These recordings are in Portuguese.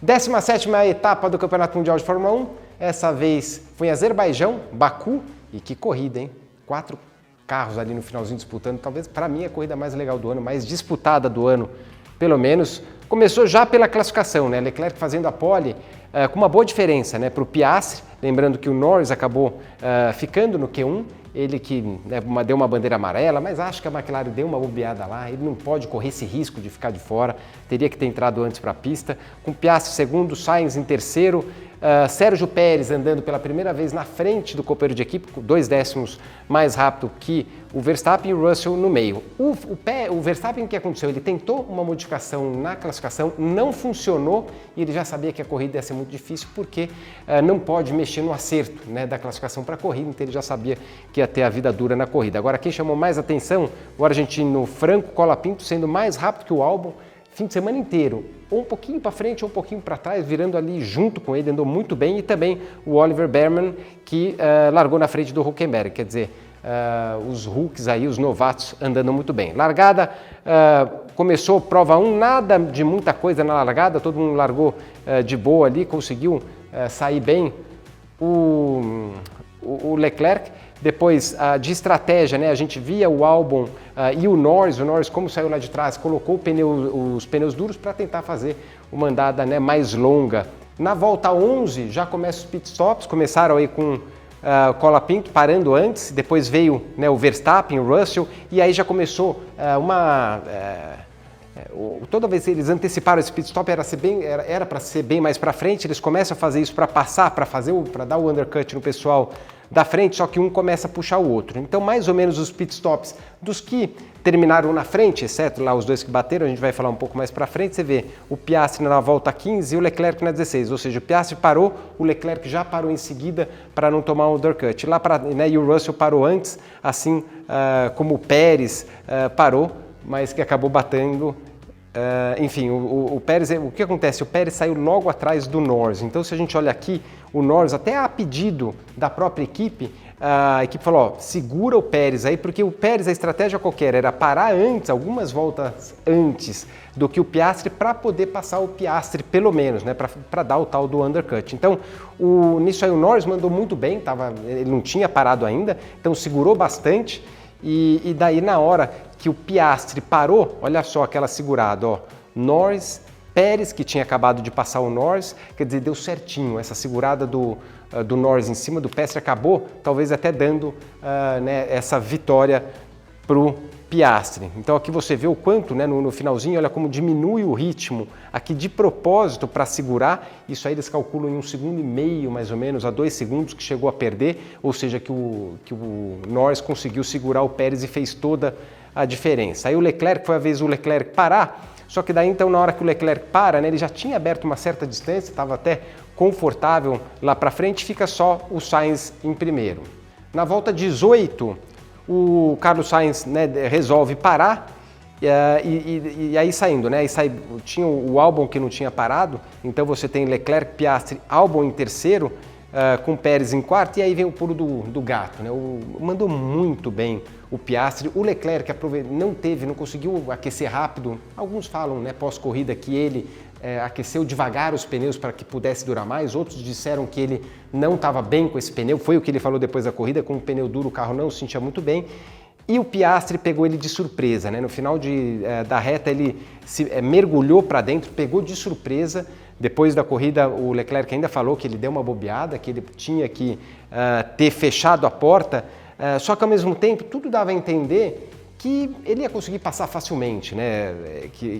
17ª etapa do Campeonato Mundial de Fórmula 1, essa vez foi em Azerbaijão, Baku, e que corrida, hein? 4 carros ali no finalzinho disputando, talvez para mim a corrida mais legal do ano, mais disputada do ano, pelo menos. Começou já pela classificação, né? Leclerc fazendo a pole com uma boa diferença, né, para o Piastri, lembrando que o Norris acabou ficando no Q1, ele que deu uma bandeira amarela, mas acho que a McLaren deu uma bobeada lá, ele não pode correr esse risco de ficar de fora, teria que ter entrado antes para a pista. Com Piastri segundo, Sainz em terceiro, Sérgio Pérez andando pela primeira vez na frente do companheiro de equipe, 2 décimos mais rápido que o Verstappen e o Russell no meio. O Verstappen, o que aconteceu? Ele tentou uma modificação na classificação, não funcionou e ele já sabia que a corrida ia ser muito difícil porque não pode mexer no acerto, né, da classificação para a corrida, então ele já sabia que ia ter a vida dura na corrida. Agora, quem chamou mais atenção, o argentino Franco Colapinto sendo mais rápido que o Albon, fim de semana inteiro, ou um pouquinho para frente ou um pouquinho para trás, virando ali junto com ele, andou muito bem, e também o Oliver Bearman, que largou na frente do Hülkenberg, quer dizer, os rookies aí, os novatos andando muito bem. Largada, começou prova 1, nada de muita coisa na largada, todo mundo largou de boa ali, conseguiu sair bem o Leclerc. Depois, de estratégia, né, a gente via o Albon e o Norris como saiu lá de trás, colocou os pneus duros para tentar fazer uma andada, né, mais longa. Na volta 11 já começam os pitstops, começaram aí com o Colapinto parando antes, depois veio, né, o Verstappen, o Russell, e aí já começou toda vez que eles anteciparam esse pit stop era para ser bem mais para frente, eles começam a fazer isso para passar, para dar o undercut no pessoal da frente, só que um começa a puxar o outro. Então, mais ou menos os pit stops dos que terminaram na frente, exceto lá os 2 que bateram, a gente vai falar um pouco mais para frente, você vê o Piastri na volta 15 e o Leclerc na 16, ou seja, o Piastri parou, o Leclerc já parou em seguida para não tomar um undercut. Né, e o Russell parou antes, assim como o Pérez parou, mas que acabou batendo. Enfim, o Pérez, o que acontece? O Pérez saiu logo atrás do Norris, então se a gente olha aqui, o Norris, até a pedido da própria equipe, a equipe falou, ó, segura o Pérez aí, porque o Pérez, a estratégia qualquer era parar antes, algumas voltas antes do que o Piastri, para poder passar o Piastri pelo menos, né, para dar o tal do undercut. Então, nisso aí o Norris mandou muito bem, ele não tinha parado ainda, então segurou bastante. E daí na hora que o Piastri parou, olha só aquela segurada, ó, Norris, Pérez, que tinha acabado de passar o Norris, quer dizer, deu certinho, essa segurada do Norris em cima do Piastri acabou talvez até dando né, essa vitória para o Piastri. Então aqui você vê o quanto, né, no finalzinho, olha como diminui o ritmo aqui de propósito para segurar, isso aí eles calculam em 1,5 segundos mais ou menos, a 2 segundos que chegou a perder, ou seja, que o Norris conseguiu segurar o Pérez e fez toda a diferença. Aí o Leclerc, foi a vez do Leclerc parar, só que daí então na hora que o Leclerc para, né, ele já tinha aberto uma certa distância, estava até confortável lá para frente, fica só o Sainz em primeiro. Na volta 18, o Carlos Sainz, né, resolve parar e aí saindo, né, tinha o Albon que não tinha parado, então você tem Leclerc, Piastri, Albon em terceiro, com Pérez em quarto, e aí vem o pulo do gato, né, mandou muito bem o Piastri, o Leclerc não conseguiu aquecer rápido, alguns falam, né, pós-corrida que ele aqueceu devagar os pneus para que pudesse durar mais, outros disseram que ele não estava bem com esse pneu, foi o que ele falou depois da corrida, com o pneu duro o carro não se sentia muito bem, e o Piastri pegou ele de surpresa, né? No final da reta ele mergulhou para dentro, pegou de surpresa, depois da corrida o Leclerc ainda falou que ele deu uma bobeada, que ele tinha que ter fechado a porta, só que ao mesmo tempo tudo dava a entender que ele ia conseguir passar facilmente, né?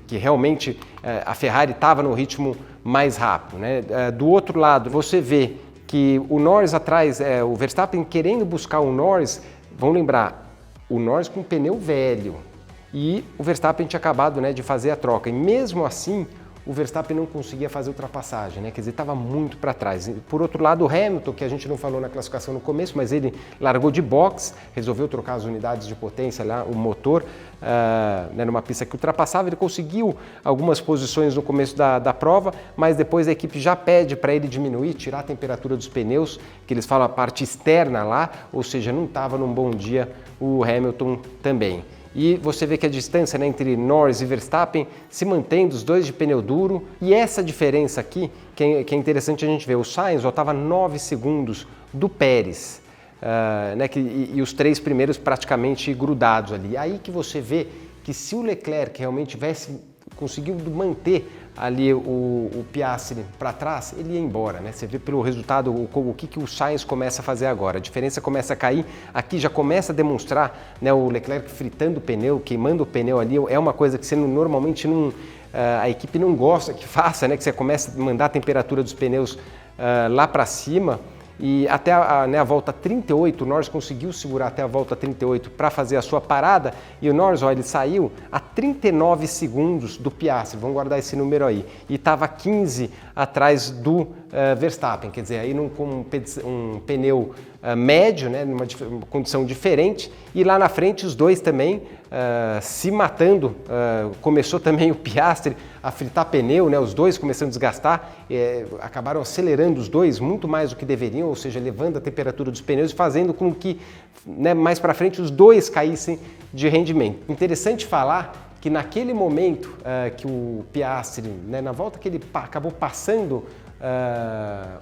Que realmente a Ferrari estava no ritmo mais rápido, né? Do outro lado, você vê que o Norris atrás, o Verstappen querendo buscar o Norris, vamos lembrar, o Norris com pneu velho e o Verstappen tinha acabado, né, de fazer a troca, e mesmo assim o Verstappen não conseguia fazer ultrapassagem, né? Quer dizer, estava muito para trás. Por outro lado, o Hamilton, que a gente não falou na classificação no começo, mas ele largou de box, resolveu trocar as unidades de potência lá, o motor, né, numa pista que ultrapassava, ele conseguiu algumas posições no começo da prova, mas depois a equipe já pede para ele diminuir, tirar a temperatura dos pneus, que eles falam a parte externa lá, ou seja, não estava num bom dia o Hamilton também. e você vê que a distância, né, entre Norris e Verstappen se mantém dos dois de pneu duro, e essa diferença aqui que é interessante a gente ver. O Sainz estava 9 segundos do Pérez, né, e os 3 primeiros praticamente grudados ali. Aí que você vê que se o Leclerc realmente tivesse conseguido manter ali o Piastri para trás, ele ia embora, né? Você vê pelo resultado o que o Sainz começa a fazer agora. A diferença começa a cair, aqui já começa a demonstrar, né, o Leclerc fritando o pneu, queimando o pneu ali, é uma coisa que você normalmente não, a equipe não gosta que faça, né? Que você começa a mandar a temperatura dos pneus lá para cima. E até a volta 38, o Norris conseguiu segurar até a volta 38 para fazer a sua parada, e o Norris, ele saiu a 39 segundos do Piastri, vamos guardar esse número aí, e estava 15 atrás do Verstappen, quer dizer, aí com um pneu médio, né, numa condição diferente, e lá na frente os dois também se matando. Começou também o Piastri a fritar pneu, né, os dois começando a desgastar, acabaram acelerando os dois muito mais do que deveriam, ou seja, levando a temperatura dos pneus e fazendo com que, né, mais para frente os dois caíssem de rendimento. Interessante falar que naquele momento que o Piastri, né, na volta que ele acabou passando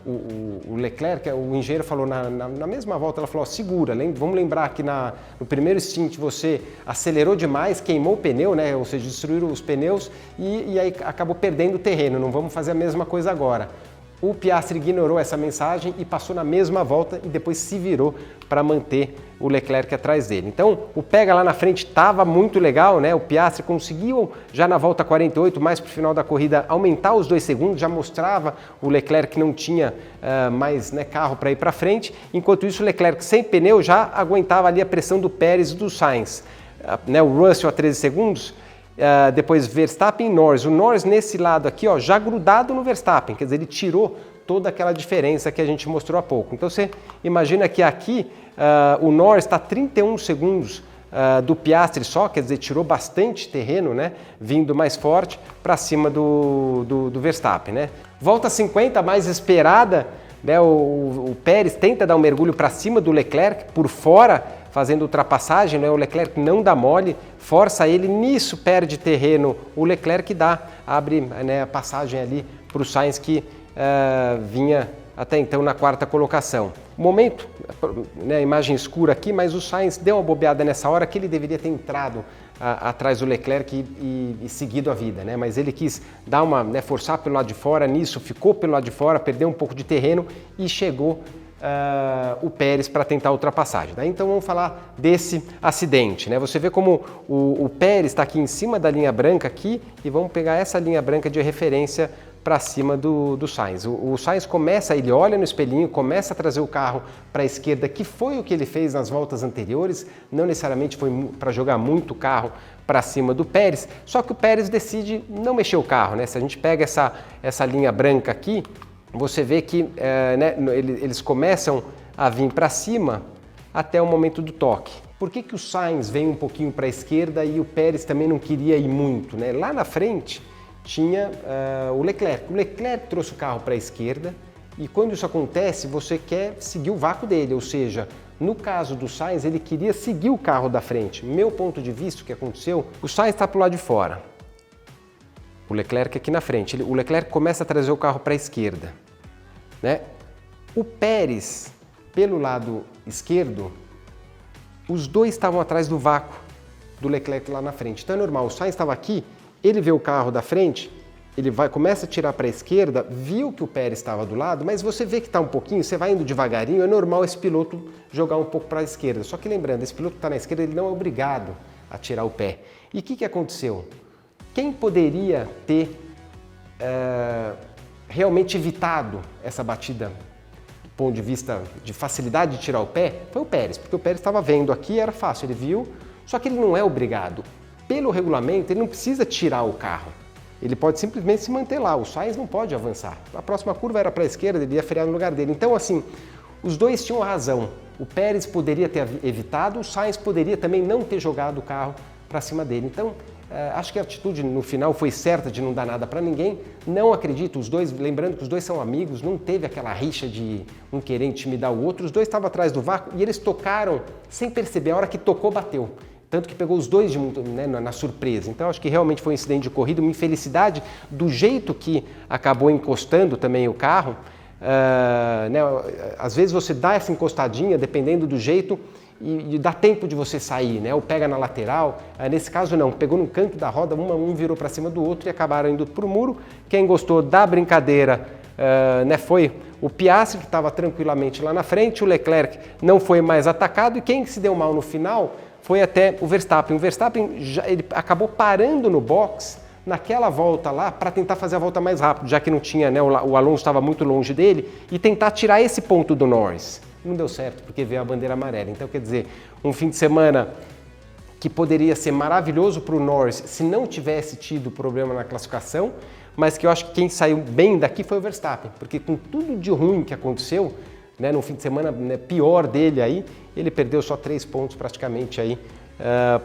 o Leclerc, o engenheiro falou na mesma volta, ela falou, ó, segura, vamos lembrar que no primeiro stint você acelerou demais, queimou o pneu, né, ou seja, destruíram os pneus e aí acabou perdendo o terreno, não vamos fazer a mesma coisa agora. O Piastri ignorou essa mensagem e passou na mesma volta e depois se virou para manter o Leclerc atrás dele. Então, o pega lá na frente estava muito legal, né? O Piastri conseguiu já na volta 48, mais para o final da corrida, aumentar os 2 segundos, já mostrava o Leclerc que não tinha mais, né, carro para ir para frente. Enquanto isso, o Leclerc sem pneu já aguentava ali a pressão do Pérez e do Sainz. Né, o Russell a 13 segundos, depois Verstappen e Norris. O Norris nesse lado aqui, ó, já grudado no Verstappen, quer dizer, ele tirou toda aquela diferença que a gente mostrou há pouco. Então você imagina que aqui o Norris está 31 segundos do Piastri só, quer dizer, tirou bastante terreno, né, vindo mais forte para cima do Verstappen, né. Volta 50, mais esperada, né, o Pérez tenta dar um mergulho para cima do Leclerc por fora, fazendo ultrapassagem, né, o Leclerc não dá mole, força ele, nisso perde terreno o Leclerc, abre, né, a passagem ali para o Sainz, que vinha até então na 4ª colocação. Momento, né, imagem escura aqui, mas o Sainz deu uma bobeada nessa hora que ele deveria ter entrado atrás do Leclerc e seguido a vida, né? Mas ele quis dar né, forçar pelo lado de fora, nisso ficou pelo lado de fora, perdeu um pouco de terreno e chegou o Pérez para tentar a ultrapassagem. Daí, então vamos falar desse acidente, né? Você vê como o Pérez está aqui em cima da linha branca aqui, e vamos pegar essa linha branca de referência para cima do Sainz. O Sainz ele olha no espelhinho, começa a trazer o carro para a esquerda, que foi o que ele fez nas voltas anteriores, não necessariamente foi para jogar muito o carro para cima do Pérez, só que o Pérez decide não mexer o carro, né? Se a gente pega essa linha branca aqui, você vê que né, eles começam a vir para cima até o momento do toque. Por que o Sainz vem um pouquinho para a esquerda e o Pérez também não queria ir muito, né? Lá na frente tinha o Leclerc. O Leclerc trouxe o carro para a esquerda e quando isso acontece, você quer seguir o vácuo dele, ou seja, no caso do Sainz, ele queria seguir o carro da frente. Meu ponto de vista, o que aconteceu, o Sainz está para o lado de fora, o Leclerc aqui na frente. O Leclerc começa a trazer o carro para a esquerda, né? O Pérez, pelo lado esquerdo, os dois estavam atrás do vácuo do Leclerc lá na frente. Então é normal, o Sainz estava aqui, ele vê o carro da frente, ele começa a tirar para a esquerda, viu que o Pérez estava do lado, mas você vê que está um pouquinho, você vai indo devagarinho, é normal esse piloto jogar um pouco para a esquerda. Só que lembrando, esse piloto que está na esquerda, ele não é obrigado a tirar o pé. E o que aconteceu? Quem poderia ter realmente evitado essa batida do ponto de vista de facilidade de tirar o pé? Foi o Pérez, porque o Pérez estava vendo aqui, era fácil, ele viu, só que ele não é obrigado. Pelo regulamento, ele não precisa tirar o carro, ele pode simplesmente se manter lá, o Sainz não pode avançar. A próxima curva era para a esquerda, ele ia frear no lugar dele. Então, assim, os dois tinham razão. O Pérez poderia ter evitado, o Sainz poderia também não ter jogado o carro para cima dele. Então, acho que a atitude no final foi certa de não dar nada para ninguém. Não acredito, os dois, lembrando que os dois são amigos, não teve aquela rixa de um querer intimidar o outro, os dois estavam atrás do vácuo e eles tocaram sem perceber, a hora que tocou, bateu. tanto que pegou os dois né, na surpresa. Então acho que realmente foi um incidente de corrida, uma infelicidade do jeito que acabou encostando também o carro. Né, às vezes você dá essa encostadinha, dependendo do jeito, e dá tempo de você sair, né? Ou pega na lateral. Nesse caso não, pegou no canto da roda, um virou para cima do outro e acabaram indo para o muro. Quem gostou da brincadeira né, foi o Piastri, que estava tranquilamente lá na frente, o Leclerc não foi mais atacado, e quem se deu mal no final foi até o Verstappen. O Verstappen ele acabou parando no box naquela volta lá para tentar fazer a volta mais rápido, já que não tinha, né, o Alonso estava muito longe dele, e tentar tirar esse ponto do Norris. Não deu certo, porque veio a bandeira amarela. Então, quer dizer, um fim de semana que poderia ser maravilhoso para o Norris se não tivesse tido problema na classificação, mas que eu acho que quem saiu bem daqui foi o Verstappen, porque com tudo de ruim que aconteceu, né, no fim de semana, né, pior dele aí, ele perdeu só 3 pontos praticamente aí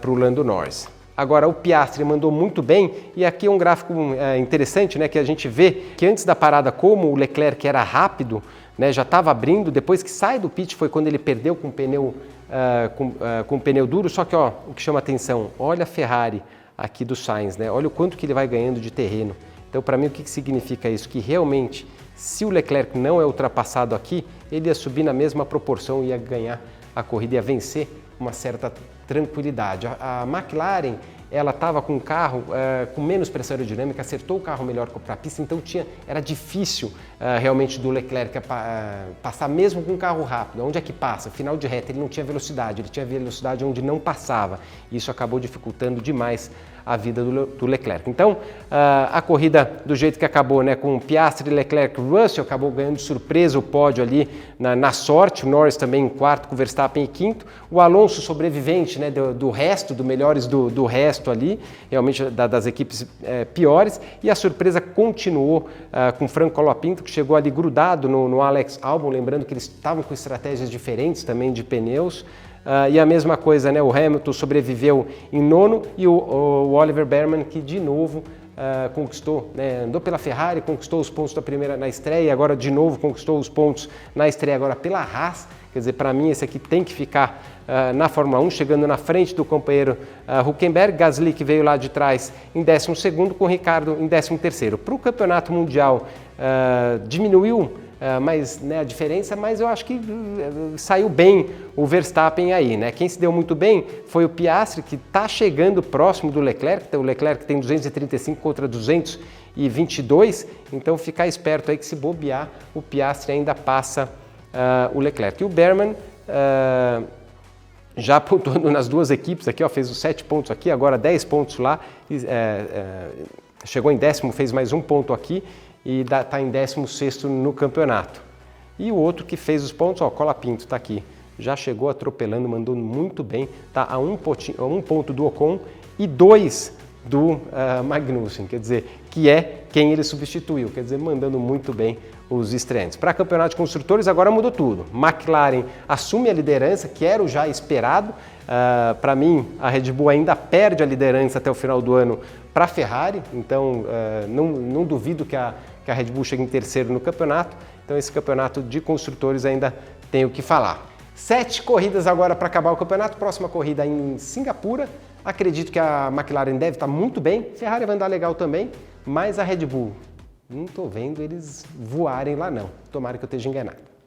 para o Lando Norris. Agora, o Piastri mandou muito bem, e aqui é um gráfico interessante, né, que a gente vê que antes da parada, como o Leclerc era rápido, né, já estava abrindo, depois que sai do pit foi quando ele perdeu com o pneu, com pneu duro, só que ó, o que chama atenção, olha a Ferrari aqui do Sainz, né, olha o quanto que ele vai ganhando de terreno. Então, para mim, o que significa isso? Que realmente, se o Leclerc não é ultrapassado aqui, ele ia subir na mesma proporção, ia ganhar a corrida, ia vencer uma certa tranquilidade. A McLaren, ela estava com um carro com menos pressão aerodinâmica, acertou o carro melhor para a pista, então era difícil realmente do Leclerc passar mesmo com um carro rápido. Onde é que passa? Final de reta, ele não tinha velocidade, ele tinha velocidade onde não passava. Isso acabou dificultando demais a vida do Leclerc. Então, a corrida do jeito que acabou, né, com Piastri, Leclerc, Russell, acabou ganhando de surpresa o pódio ali na sorte, o Norris também em quarto, com o Verstappen em quinto, o Alonso sobrevivente, né, do resto, melhores do resto ali, realmente das equipes piores, e a surpresa continuou com Franco Colapinto, que chegou ali grudado no Alex Albon, lembrando que eles estavam com estratégias diferentes também de pneus. E a mesma coisa, né, o Hamilton sobreviveu em nono, e o Oliver Bearman, que de novo conquistou, né, andou pela Ferrari, conquistou os pontos da primeira na estreia, e agora de novo conquistou os pontos na estreia agora pela Haas. Quer dizer, para mim esse aqui tem que ficar na Fórmula 1, chegando na frente do companheiro Hülkenberg. Gasly, que veio lá de trás, em 12º, com o Ricardo em 13º. Para o campeonato mundial diminuiu mas, né, a diferença, mas eu acho que saiu bem o Verstappen aí, né? Quem se deu muito bem foi o Piastri, que está chegando próximo do Leclerc. O Leclerc tem 235 contra 222, então ficar esperto aí que, se bobear, o Piastri ainda passa o Leclerc. E o Bearman já pontuando nas duas equipes aqui, ó, fez os 7 pontos aqui, agora 10 pontos lá, chegou em 10º, fez mais 1 ponto aqui, e está em 16º no campeonato. E o outro que fez os pontos, ó, Colapinto, está aqui, já chegou atropelando, mandou muito bem, está a um ponto do Ocon e 2 do Magnussen, quer dizer, que é quem ele substituiu, quer dizer, mandando muito bem os estreantes. Para campeonato de construtores agora mudou tudo. McLaren assume a liderança, que era o já esperado. Para mim, a Red Bull ainda perde a liderança até o final do ano para a Ferrari, então não duvido que a Red Bull chegue em terceiro no campeonato. Então esse campeonato de construtores ainda tem o que falar. 7 corridas agora para acabar o campeonato, próxima corrida em Singapura. Acredito que a McLaren deve estar muito bem, Ferrari vai andar legal também, mas a Red Bull, não estou vendo eles voarem lá não, tomara que eu esteja enganado.